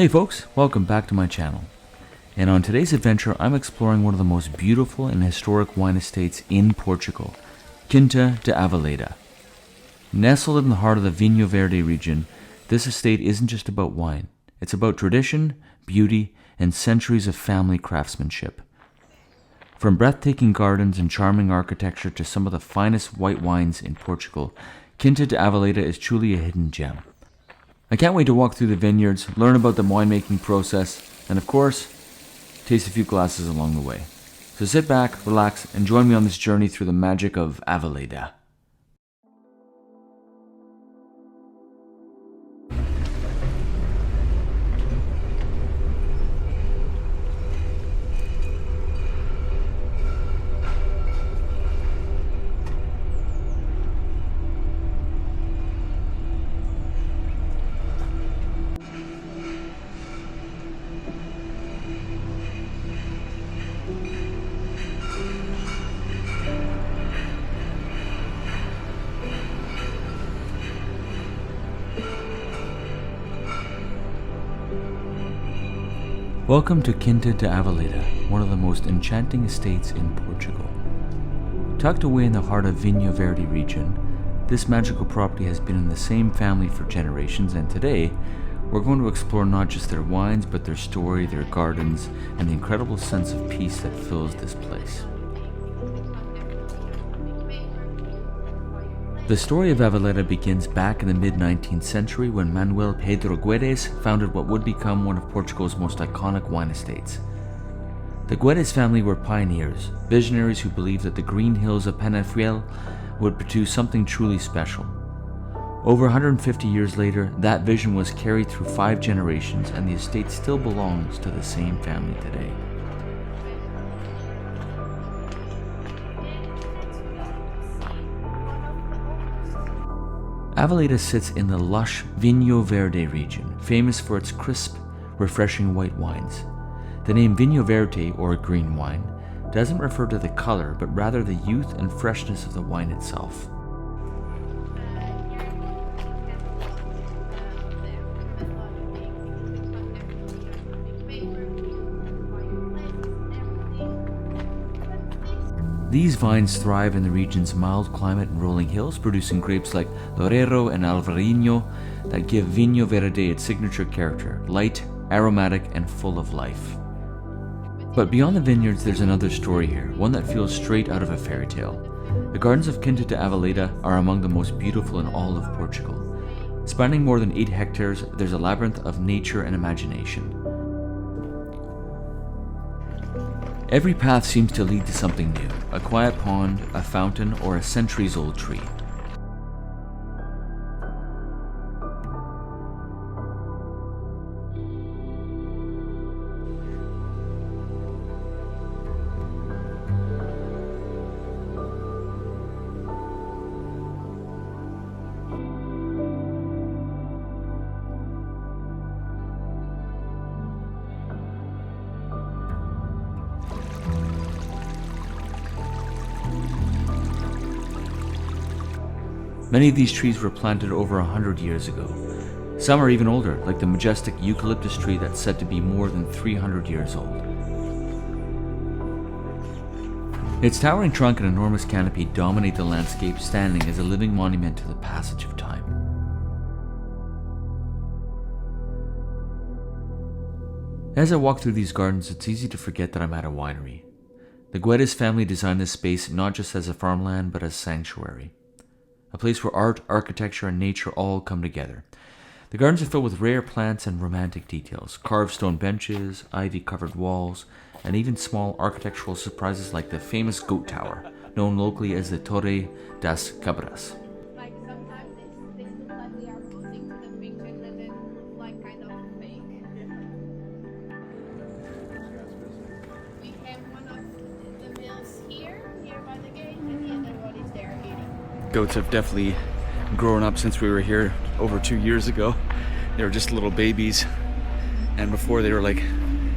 Hey folks, welcome back to my channel. And on today's adventure, I'm exploring one of the most beautiful and historic wine estates in Portugal, Quinta da Aveleda. Nestled in the heart of the Vinho Verde region, this estate isn't just about wine. It's about tradition, beauty, and centuries of family craftsmanship. From breathtaking gardens and charming architecture to some of the finest white wines in Portugal, Quinta da Aveleda is truly a hidden gem. I can't wait to walk through the vineyards, learn about the winemaking process, and of course, taste a few glasses along the way. So sit back, relax, and join me on this journey through the magic of Aveleda. Welcome to Quinta da Aveleda, one of the most enchanting estates in Portugal. Tucked away in the heart of Vinho Verde region, this magical property has been in the same family for generations, and today we're going to explore not just their wines, but their story, their gardens, and the incredible sense of peace that fills this place. The story of Aveleda begins back in the mid-19th century when Manuel Pedro Guedes founded what would become one of Portugal's most iconic wine estates. The Guedes family were pioneers, visionaries who believed that the green hills of Penafiel would produce something truly special. Over 150 years later, that vision was carried through 5 generations, and the estate still belongs to the same family today. Aveleda sits in the lush Vinho Verde region, famous for its crisp, refreshing white wines. The name Vinho Verde, or green wine, doesn't refer to the color, but rather the youth and freshness of the wine itself. These vines thrive in the region's mild climate and rolling hills, producing grapes like Loureiro and Alvarinho that give Vinho Verde its signature character, light, aromatic, and full of life. But beyond the vineyards, there's another story here, one that feels straight out of a fairy tale. The gardens of Quinta da Aveleda are among the most beautiful in all of Portugal. Spanning more than 8 hectares, there's a labyrinth of nature and imagination. Every path seems to lead to something new, a quiet pond, a fountain, or a centuries-old tree. Many of these trees were planted over 100 years ago. Some are even older, like the majestic eucalyptus tree that's said to be more than 300 years old. Its towering trunk and enormous canopy dominate the landscape, standing as a living monument to the passage of time. As I walk through these gardens, it's easy to forget that I'm at a winery. The Guedes family designed this space not just as a farmland, but as sanctuary. A place where art, architecture, and nature all come together. The gardens are filled with rare plants and romantic details, carved stone benches, ivy-covered walls, and even small architectural surprises like the famous goat tower, known locally as the Torre das Cabras. Goats have definitely grown up since we were here over 2 years ago. They were just little babies, and before they were like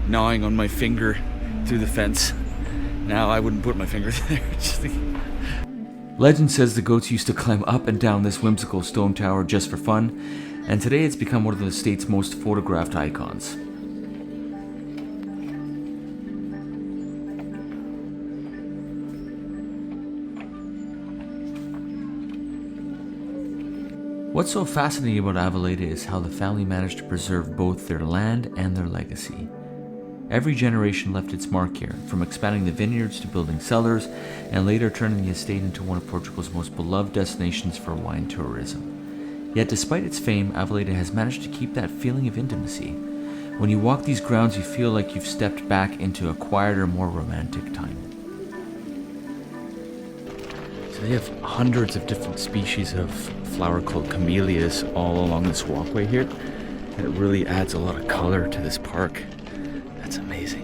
gnawing on my finger through the fence. Now I wouldn't put my finger there. Legend says the goats used to climb up and down this whimsical stone tower just for fun. and today it's become one of the state's most photographed icons. What's so fascinating about Aveleda is how the family managed to preserve both their land and their legacy. Every generation left its mark here, from expanding the vineyards to building cellars, and later turning the estate into one of Portugal's most beloved destinations for wine tourism. Yet despite its fame, Aveleda has managed to keep that feeling of intimacy. When you walk these grounds, you feel like you've stepped back into a quieter, more romantic time. So they have hundreds of different species of flower called camellias all along this walkway here, and it really adds a lot of color to this park. That's amazing.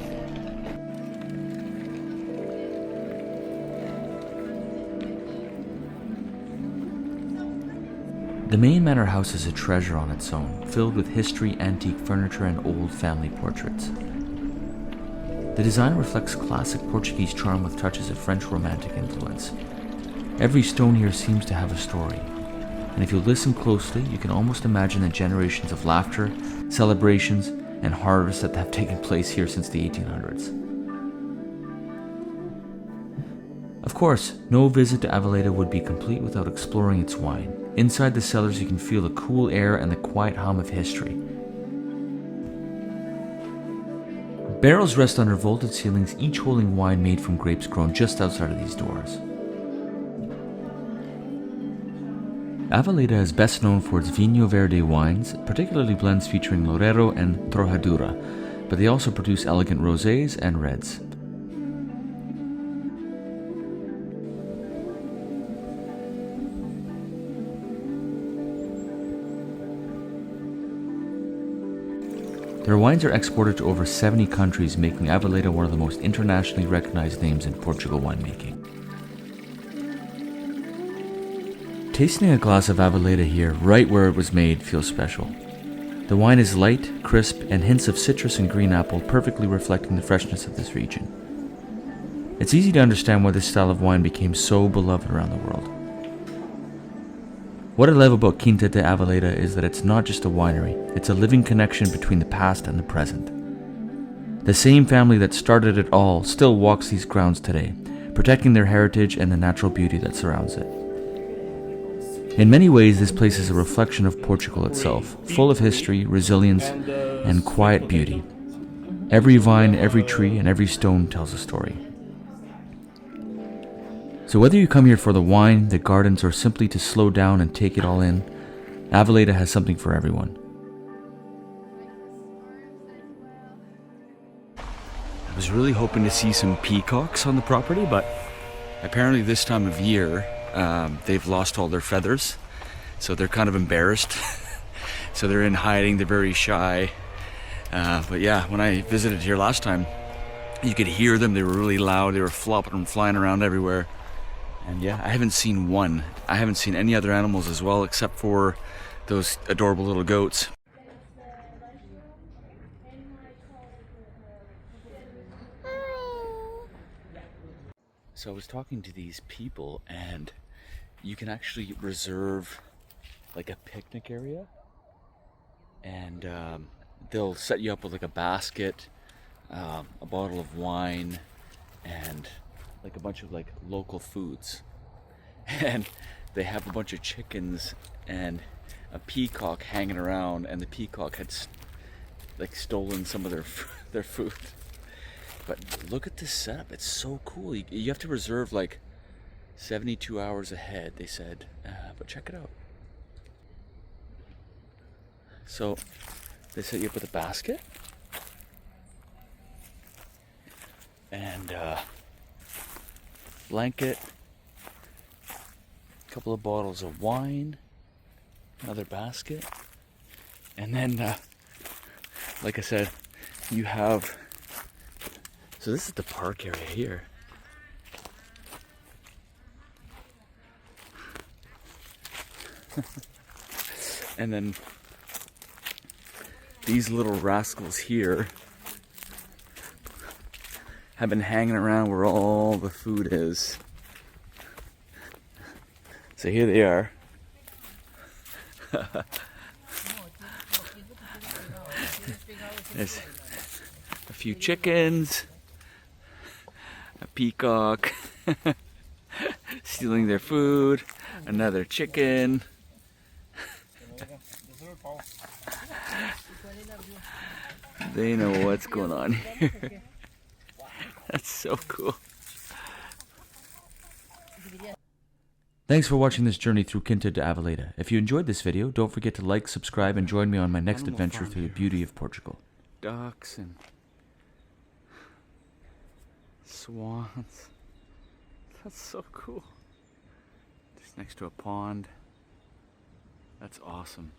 The main manor house is a treasure on its own, filled with history, antique furniture, and old family portraits. The design reflects classic Portuguese charm with touches of French Romantic influence. Every stone here seems to have a story, and if you listen closely, you can almost imagine the generations of laughter, celebrations, and harvests that have taken place here since the 1800s. Of course, no visit to Aveleda would be complete without exploring its wine. Inside the cellars, you can feel the cool air and the quiet hum of history. Barrels rest under vaulted ceilings, each holding wine made from grapes grown just outside of these doors. Aveleda is best known for its Vinho Verde wines, particularly blends featuring Loureiro and Torradura, but they also produce elegant rosés and reds. Their wines are exported to over 70 countries, making Aveleda one of the most internationally recognized names in Portugal winemaking. Tasting a glass of Aveleda here, right where it was made, feels special. The wine is light, crisp, and hints of citrus and green apple, perfectly reflecting the freshness of this region. It's easy to understand why this style of wine became so beloved around the world. What I love about Quinta da Aveleda is that it's not just a winery, it's a living connection between the past and the present. The same family that started it all still walks these grounds today, protecting their heritage and the natural beauty that surrounds it. In many ways, this place is a reflection of Portugal itself, full of history, resilience, and quiet beauty. Every vine, every tree, and every stone tells a story. So whether you come here for the wine, the gardens, or simply to slow down and take it all in, Aveleda has something for everyone. I was really hoping to see some peacocks on the property, but apparently this time of year, they've lost all their feathers, so they're kind of embarrassed. So they're in hiding, they're very shy. But yeah, when I visited here last time, you could hear them, they were really loud, they were flopping and flying around everywhere. And yeah, I haven't seen one. I haven't seen any other animals as well, except for those adorable little goats. So I was talking to these people, and you can actually reserve like a picnic area, and they'll set you up with like a basket, a bottle of wine, and like a bunch of like local foods. And they have a bunch of chickens and a peacock hanging around, and the peacock had like stolen some of their food. But look at this setup, it's so cool. You have to reserve like 72 hours ahead, they said, but check it out. So they set you up with a basket and blanket, a couple of bottles of wine, another basket, and then like I said, you have, so this is the park area here. And then these little rascals here have been hanging around where all the food is. So here they are. There's a few chickens, a peacock stealing their food, another chicken. They know what's going on here. That's so cool. Thanks for watching this journey through Quinta da Aveleda. If you enjoyed this video, don't forget to like, subscribe, and join me on my next adventure through the beauty of Portugal. Ducks and swans. That's so cool. Just next to a pond. That's awesome.